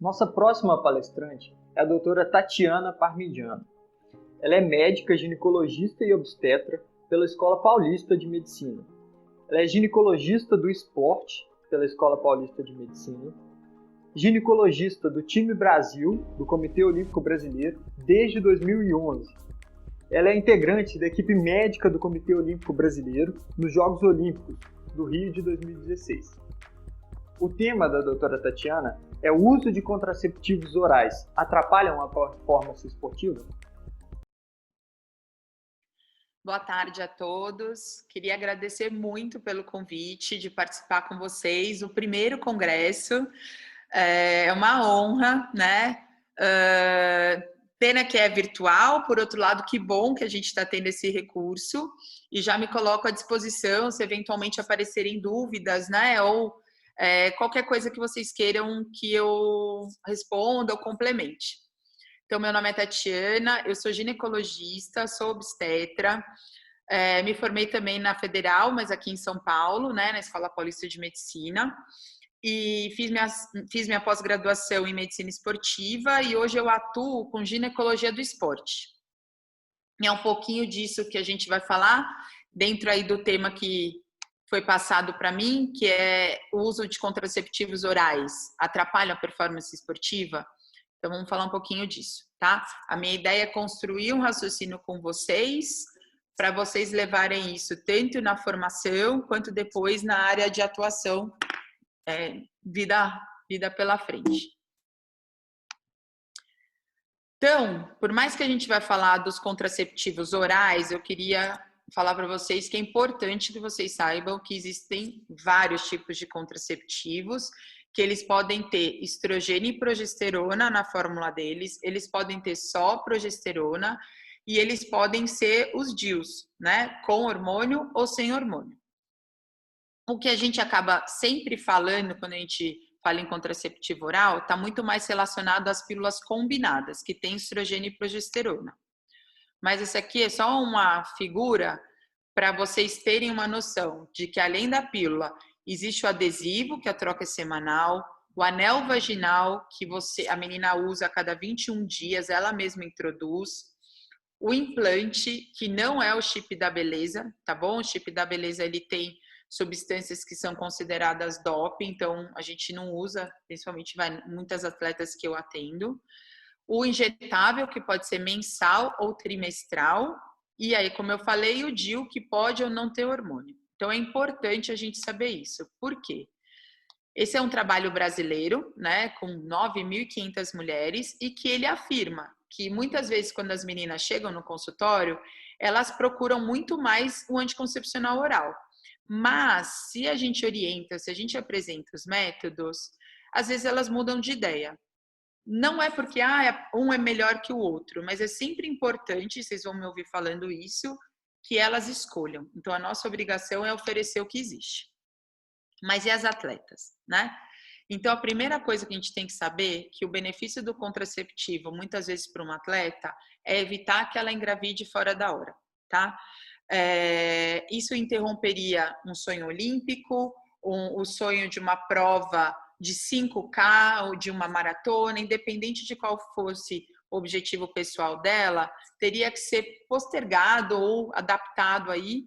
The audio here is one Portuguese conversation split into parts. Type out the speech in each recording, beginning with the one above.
Nossa próxima palestrante é a doutora Tatiana Parmigiano. Ela é médica, ginecologista e obstetra pela Escola Paulista de Medicina. Ela é ginecologista do esporte pela Escola Paulista de Medicina, ginecologista do time Brasil, do Comitê Olímpico Brasileiro, desde 2011. Ela é integrante da equipe médica do Comitê Olímpico Brasileiro nos Jogos Olímpicos do Rio de 2016. O tema da doutora Tatiana é o uso de contraceptivos orais atrapalham a performance esportiva? Boa tarde a todos. Queria agradecer muito pelo convite de participar com vocês. O primeiro congresso é uma honra, né? Pena que é virtual, por outro lado, que bom que a gente está tendo esse recurso. E já me coloco à disposição se eventualmente aparecerem dúvidas, né? Ou qualquer coisa que vocês queiram que eu responda ou complemente. Então, meu nome é Tatiana, eu sou ginecologista, sou obstetra, me formei também na Federal, mas aqui em São Paulo, né, na Escola Paulista de Medicina, e fiz minha pós-graduação em medicina esportiva e hoje eu atuo com ginecologia do esporte. E é um pouquinho disso que a gente vai falar dentro aí do tema que foi passado para mim, que é o uso de contraceptivos orais atrapalha a performance esportiva? Então, vamos falar um pouquinho disso, tá? A minha ideia é construir um raciocínio com vocês, para vocês levarem isso tanto na formação, quanto depois na área de atuação, vida pela frente. Então, por mais que a gente vai falar dos contraceptivos orais, eu queria falar para vocês que é importante que vocês saibam que existem vários tipos de contraceptivos, que eles podem ter estrogênio e progesterona na fórmula deles, eles podem ter só progesterona e eles podem ser os DIUs, né? Com hormônio ou sem hormônio. O que a gente acaba sempre falando quando a gente fala em contraceptivo oral está muito mais relacionado às pílulas combinadas, que tem estrogênio e progesterona. Mas essa aqui é só uma figura para vocês terem uma noção de que além da pílula, existe o adesivo, que a troca é semanal, o anel vaginal, que a menina usa a cada 21 dias, ela mesma introduz, o implante, que não é o chip da beleza, tá bom? O chip da beleza, ele tem substâncias que são consideradas doping, então a gente não usa, principalmente muitas atletas que eu atendo. O injetável, que pode ser mensal ou trimestral, e aí, como eu falei, o DIU, que pode ou não ter hormônio. Então, é importante a gente saber isso. Por quê? Esse é um trabalho brasileiro, né, com 9.500 mulheres, e que ele afirma que muitas vezes, quando as meninas chegam no consultório, elas procuram muito mais o anticoncepcional oral. Mas, se a gente orienta, se a gente apresenta os métodos, às vezes elas mudam de ideia. Não é porque um é melhor que o outro, mas é sempre importante, vocês vão me ouvir falando isso, que elas escolham. Então, a nossa obrigação é oferecer o que existe. Mas e as atletas, né? Então, a primeira coisa que a gente tem que saber que o benefício do contraceptivo, muitas vezes para uma atleta, é evitar que ela engravide fora da hora, tá? Isso interromperia um sonho olímpico, o sonho de uma prova de 5K ou de uma maratona, independente de qual fosse o objetivo pessoal dela, teria que ser postergado ou adaptado aí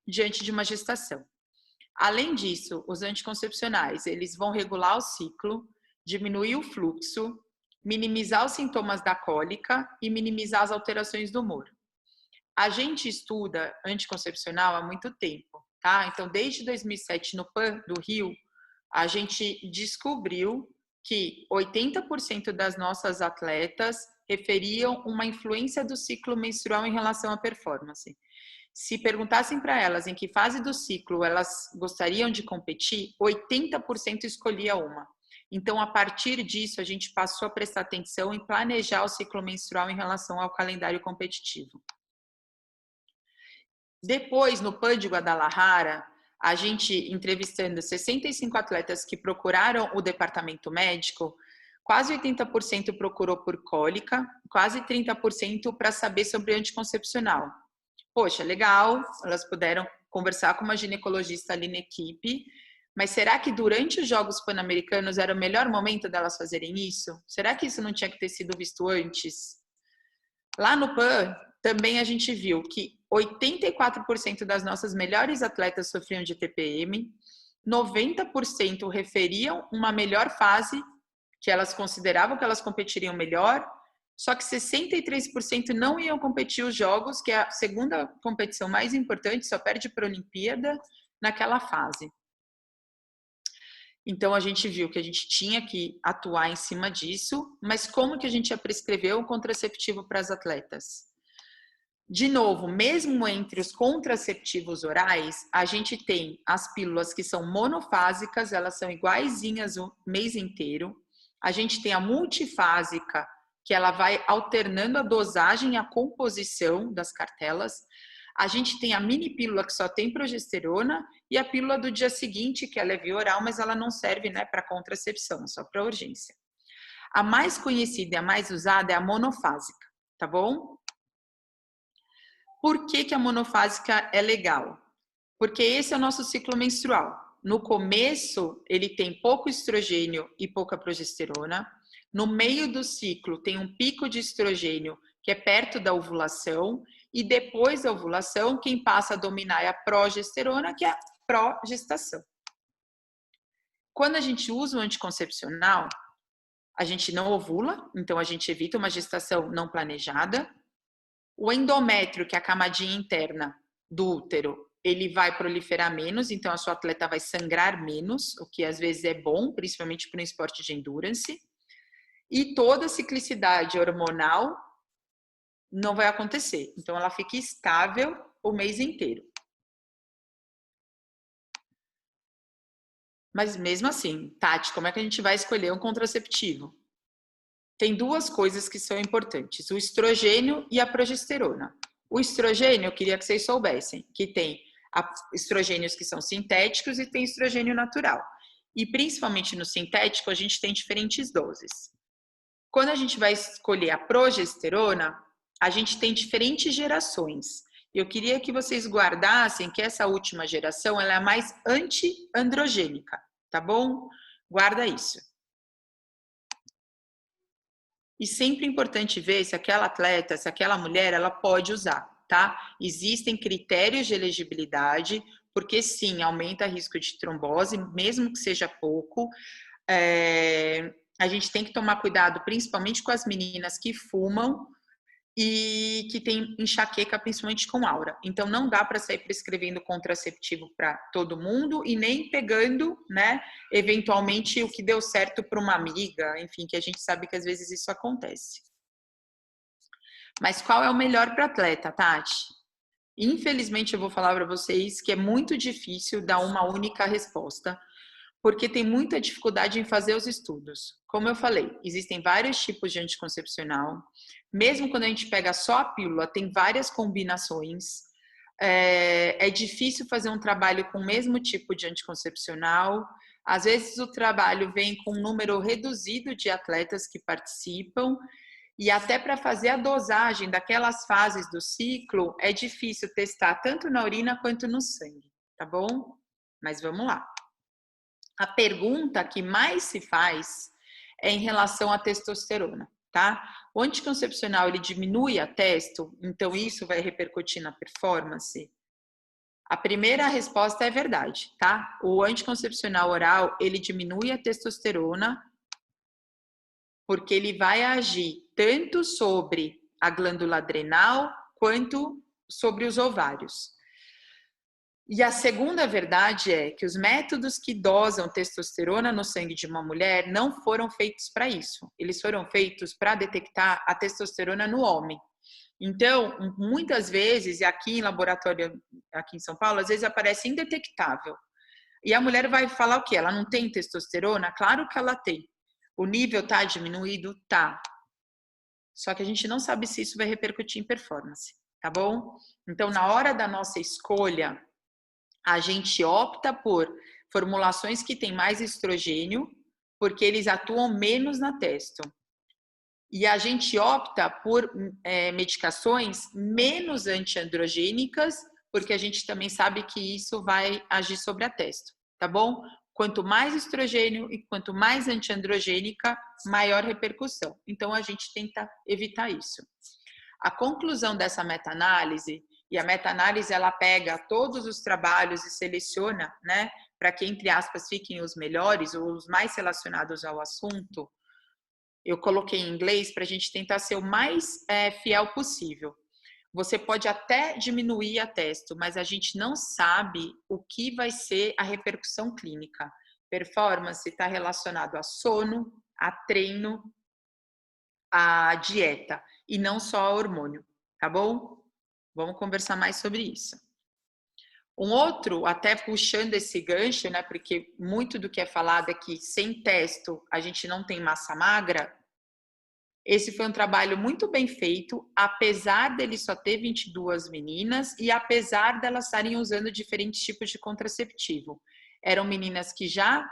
diante de uma gestação. Além disso, os anticoncepcionais, eles vão regular o ciclo, diminuir o fluxo, minimizar os sintomas da cólica e minimizar as alterações do humor. A gente estuda anticoncepcional há muito tempo, tá? Então, desde 2007, no PAN do Rio, a gente descobriu que 80% das nossas atletas referiam uma influência do ciclo menstrual em relação à performance. Se perguntassem para elas em que fase do ciclo elas gostariam de competir, 80% escolhia uma. Então, a partir disso, a gente passou a prestar atenção em planejar o ciclo menstrual em relação ao calendário competitivo. Depois, no PAN de Guadalajara, a gente entrevistando 65 atletas que procuraram o departamento médico, quase 80% procurou por cólica, quase 30% para saber sobre anticoncepcional. Poxa, legal, elas puderam conversar com uma ginecologista ali na equipe, Mas será que durante os Jogos Pan-Americanos era o melhor momento delas fazerem isso? Será que isso não tinha que ter sido visto antes? Lá no Pan, também a gente viu que 84% das nossas melhores atletas sofriam de TPM, 90% referiam uma melhor fase, que elas consideravam que elas competiriam melhor, só que 63% não iam competir os Jogos, que é a segunda competição mais importante, só perde para a Olimpíada, naquela fase. Então, a gente viu que a gente tinha que atuar em cima disso, mas como que a gente ia prescrever um contraceptivo para as atletas? De novo, mesmo entre os contraceptivos orais, a gente tem as pílulas que são monofásicas, elas são iguaizinhas o mês inteiro. A gente tem a multifásica, que ela vai alternando a dosagem e a composição das cartelas. A gente tem a mini pílula que só tem progesterona e a pílula do dia seguinte, que ela é via oral, mas ela não serve, né, para contracepção, só para urgência. A mais conhecida e a mais usada é a monofásica, tá bom? Por que a monofásica é legal? Porque esse é o nosso ciclo menstrual. No começo, ele tem pouco estrogênio e pouca progesterona. No meio do ciclo, tem um pico de estrogênio, que é perto da ovulação. E depois da ovulação, quem passa a dominar é a progesterona, que é a progestação. Quando a gente usa o anticoncepcional, a gente não ovula, então a gente evita uma gestação não planejada. O endométrio, que é a camadinha interna do útero, ele vai proliferar menos, então a sua atleta vai sangrar menos, o que às vezes é bom, principalmente para um esporte de endurance. E toda a ciclicidade hormonal não vai acontecer. Então, ela fica estável o mês inteiro. Mas mesmo assim, Tati, como é que a gente vai escolher um contraceptivo? Tem duas coisas que são importantes, o estrogênio e a progesterona. O estrogênio, eu queria que vocês soubessem, que tem estrogênios que são sintéticos e tem estrogênio natural. E principalmente no sintético, a gente tem diferentes doses. Quando a gente vai escolher a progesterona, a gente tem diferentes gerações. Eu queria que vocês guardassem que essa última geração ela é a mais anti-androgênica, tá bom? Guarda isso. E sempre é importante ver se aquela atleta, se aquela mulher, ela pode usar, tá? Existem critérios de elegibilidade, porque sim, aumenta o risco de trombose, mesmo que seja pouco. A gente tem que tomar cuidado, principalmente com as meninas que fumam e que tem enxaqueca, principalmente com aura. Então, não dá para sair prescrevendo contraceptivo para todo mundo e nem pegando, né, eventualmente o que deu certo para uma amiga, enfim, que a gente sabe que às vezes isso acontece. Mas qual é o melhor para atleta, Tati? Infelizmente, eu vou falar para vocês que é muito difícil dar uma única resposta, porque tem muita dificuldade em fazer os estudos. Como eu falei, existem vários tipos de anticoncepcional. Mesmo quando a gente pega só a pílula, tem várias combinações. É difícil fazer um trabalho com o mesmo tipo de anticoncepcional. Às vezes o trabalho vem com um número reduzido de atletas que participam. E até para fazer a dosagem daquelas fases do ciclo, é difícil testar tanto na urina quanto no sangue, tá bom? Mas vamos lá. A pergunta que mais se faz é em relação à testosterona, tá? O anticoncepcional, ele diminui a testo, então isso vai repercutir na performance? A primeira resposta é verdade, tá? O anticoncepcional oral, ele diminui a testosterona porque ele vai agir tanto sobre a glândula adrenal quanto sobre os ovários. E a segunda verdade é que os métodos que dosam testosterona no sangue de uma mulher não foram feitos para isso. Eles foram feitos para detectar a testosterona no homem. Então, muitas vezes, e aqui em laboratório, aqui em São Paulo, às vezes aparece indetectável. E a mulher vai falar o quê? Ela não tem testosterona? Claro que ela tem. O nível está diminuído? Tá. Só que a gente não sabe se isso vai repercutir em performance, tá bom? Então, na hora da nossa escolha, a gente opta por formulações que têm mais estrogênio, porque eles atuam menos na testo. E a gente opta por medicações menos antiandrogênicas, porque a gente também sabe que isso vai agir sobre a testo, tá bom? Quanto mais estrogênio e quanto mais antiandrogênica, maior repercussão. Então, a gente tenta evitar isso. A conclusão dessa meta-análise, e a meta-análise ela pega todos os trabalhos e seleciona, né, para que, entre aspas, fiquem os melhores ou os mais relacionados ao assunto. Eu coloquei em inglês para a gente tentar ser o mais fiel possível. Você pode até diminuir a testo, mas a gente não sabe o que vai ser a repercussão clínica. Performance está relacionado a sono, a treino, a dieta e não só a hormônio, tá bom? Vamos conversar mais sobre isso. Um outro, até puxando esse gancho, né, porque muito do que é falado é que sem testo a gente não tem massa magra. Esse foi um trabalho muito bem feito, apesar dele só ter 22 meninas e apesar delas estarem usando diferentes tipos de contraceptivo. Eram meninas que já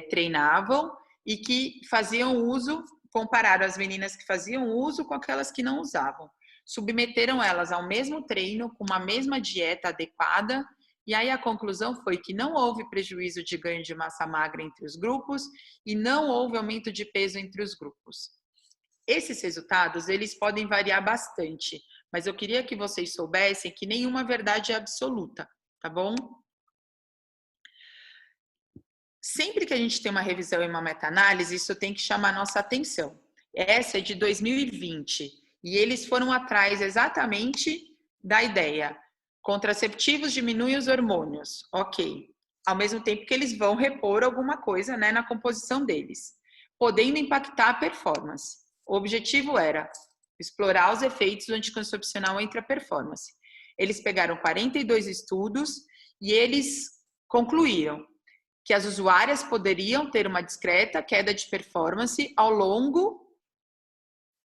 treinavam e que faziam uso, compararam as meninas que faziam uso com aquelas que não usavam. Submeteram elas ao mesmo treino, com uma mesma dieta adequada, e aí a conclusão foi que não houve prejuízo de ganho de massa magra entre os grupos e não houve aumento de peso entre os grupos. Esses resultados, eles podem variar bastante, mas eu queria que vocês soubessem que nenhuma verdade é absoluta, tá bom? Sempre que a gente tem uma revisão e uma meta-análise, isso tem que chamar nossa atenção. Essa é de 2020 e eles foram atrás exatamente da ideia. Contraceptivos diminuem os hormônios, ok. Ao mesmo tempo que eles vão repor alguma coisa, né, na composição deles, podendo impactar a performance. O objetivo era explorar os efeitos do anticoncepcional entre a performance. Eles pegaram 42 estudos e eles concluíram que as usuárias poderiam ter uma discreta queda de performance ao longo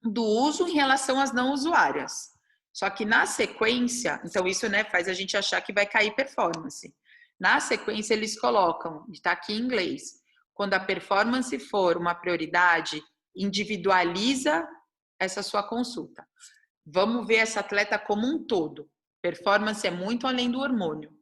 do uso em relação às não usuárias. Só que na sequência, então isso, né, faz a gente achar que vai cair performance. Na sequência, eles colocam, está aqui em inglês, quando a performance for uma prioridade, individualiza essa sua consulta. Vamos ver essa atleta como um todo. Performance é muito além do hormônio.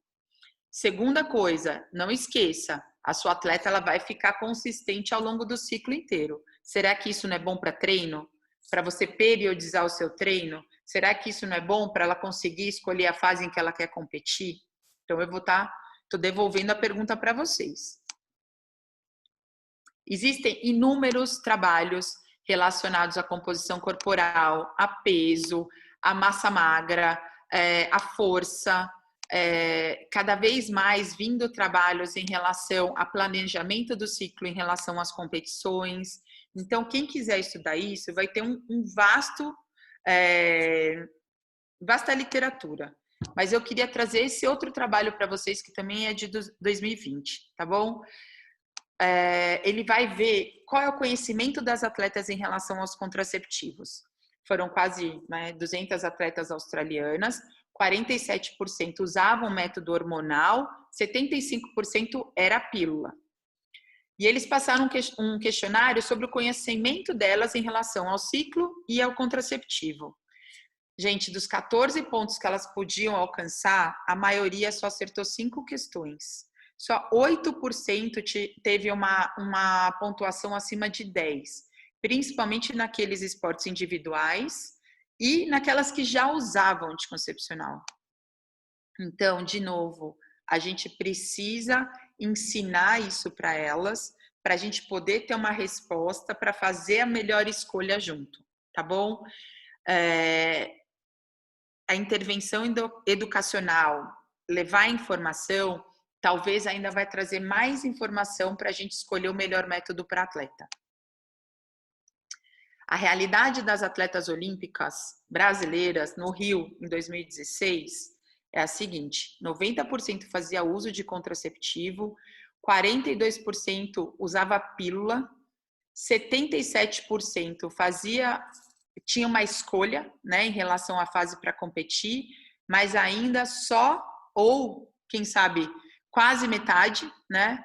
Segunda coisa, não esqueça, a sua atleta ela vai ficar consistente ao longo do ciclo inteiro. Será que isso não é bom para treino? Para você periodizar o seu treino? Será que isso não é bom para ela conseguir escolher a fase em que ela quer competir? Então, eu tô devolvendo a pergunta para vocês. Existem inúmeros trabalhos relacionados à composição corporal, a peso, a massa magra, a força, cada vez mais vindo trabalhos em relação a planejamento do ciclo, em relação às competições. Então, quem quiser estudar isso, vai ter vasta literatura. Mas eu queria trazer esse outro trabalho para vocês, que também é de 2020, tá bom? Ele vai ver qual é o conhecimento das atletas em relação aos contraceptivos. Foram quase 200 atletas australianas, 47% usavam método hormonal, 75% era pílula. E eles passaram um questionário sobre o conhecimento delas em relação ao ciclo e ao contraceptivo. Gente, dos 14 pontos que elas podiam alcançar, a maioria só acertou 5 questões. Só 8% teve uma pontuação acima de 10, principalmente naqueles esportes individuais e naquelas que já usavam anticoncepcional. Então, de novo, a gente precisa ensinar isso para elas, para a gente poder ter uma resposta para fazer a melhor escolha junto, tá bom? A intervenção educacional, levar a informação, talvez ainda vai trazer mais informação para a gente escolher o melhor método para atleta. A realidade das atletas olímpicas brasileiras no Rio, em 2016, é a seguinte: 90% fazia uso de contraceptivo, 42% usava pílula, 77% tinha uma escolha, né, em relação à fase para competir, mas ainda só, ou quem sabe, quase metade, né,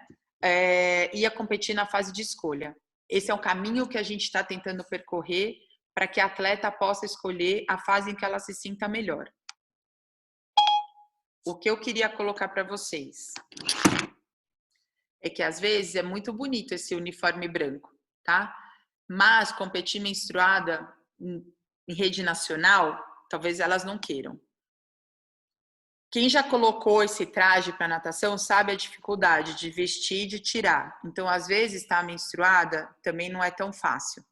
ia competir na fase de escolha. Esse é o caminho que a gente está tentando percorrer para que a atleta possa escolher a fase em que ela se sinta melhor. O que eu queria colocar para vocês? é que às vezes é muito bonito esse uniforme branco, tá? Mas competir menstruada em rede nacional, talvez elas não queiram. Quem já colocou esse traje para natação sabe a dificuldade de vestir e de tirar. Então, às vezes, estar menstruada também não é tão fácil.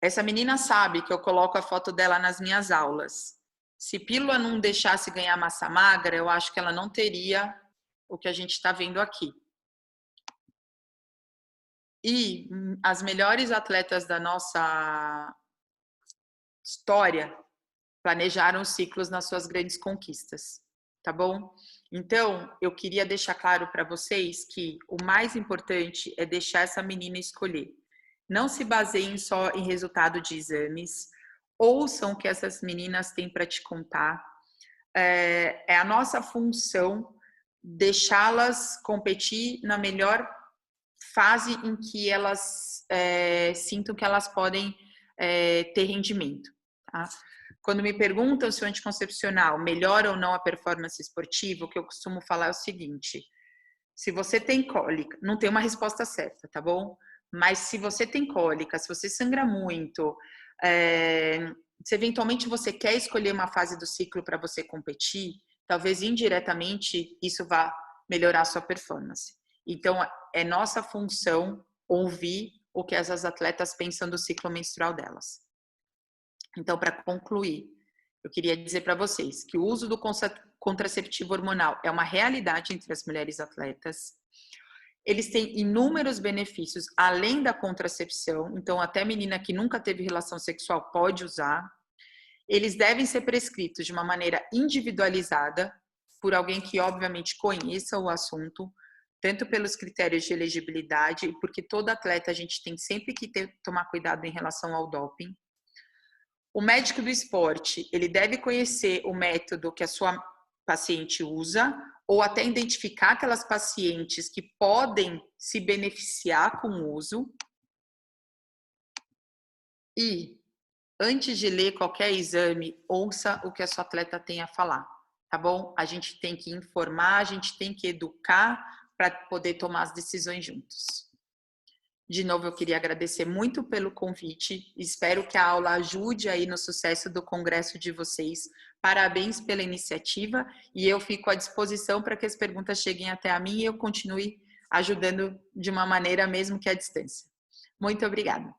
Essa menina sabe que eu coloco a foto dela nas minhas aulas. Se pílula não deixasse ganhar massa magra, eu acho que ela não teria o que a gente está vendo aqui. E as melhores atletas da nossa história planejaram os ciclos nas suas grandes conquistas, tá bom? Então, eu queria deixar claro para vocês que o mais importante é deixar essa menina escolher. Não se baseiem só em resultado de exames, ouçam o que essas meninas têm para te contar. É a nossa função deixá-las competir na melhor fase em que elas sintam que elas podem ter rendimento, tá? Quando me perguntam se o anticoncepcional melhora ou não a performance esportiva, o que eu costumo falar é o seguinte: se você tem cólica, não tem uma resposta certa, tá bom? Mas se você tem cólica, se você sangra muito, se eventualmente você quer escolher uma fase do ciclo para você competir, talvez indiretamente isso vá melhorar a sua performance. Então, é nossa função ouvir o que essas atletas pensam do ciclo menstrual delas. Então, para concluir, eu queria dizer para vocês que o uso do contraceptivo hormonal é uma realidade entre as mulheres atletas. Eles têm inúmeros benefícios além da contracepção, então até menina que nunca teve relação sexual pode usar. Eles devem ser prescritos de uma maneira individualizada por alguém que obviamente conheça o assunto, tanto pelos critérios de elegibilidade, porque todo atleta a gente tem sempre que tomar cuidado em relação ao doping. O médico do esporte, ele deve conhecer o método que a sua paciente usa, ou até identificar aquelas pacientes que podem se beneficiar com o uso. E, antes de ler qualquer exame, ouça o que a sua atleta tem a falar, tá bom? A gente tem que informar, a gente tem que educar para poder tomar as decisões juntos. De novo, eu queria agradecer muito pelo convite. Espero que a aula ajude aí no sucesso do congresso de vocês. Parabéns pela iniciativa e eu fico à disposição para que as perguntas cheguem até a mim e eu continue ajudando de uma maneira mesmo que à distância. Muito obrigada.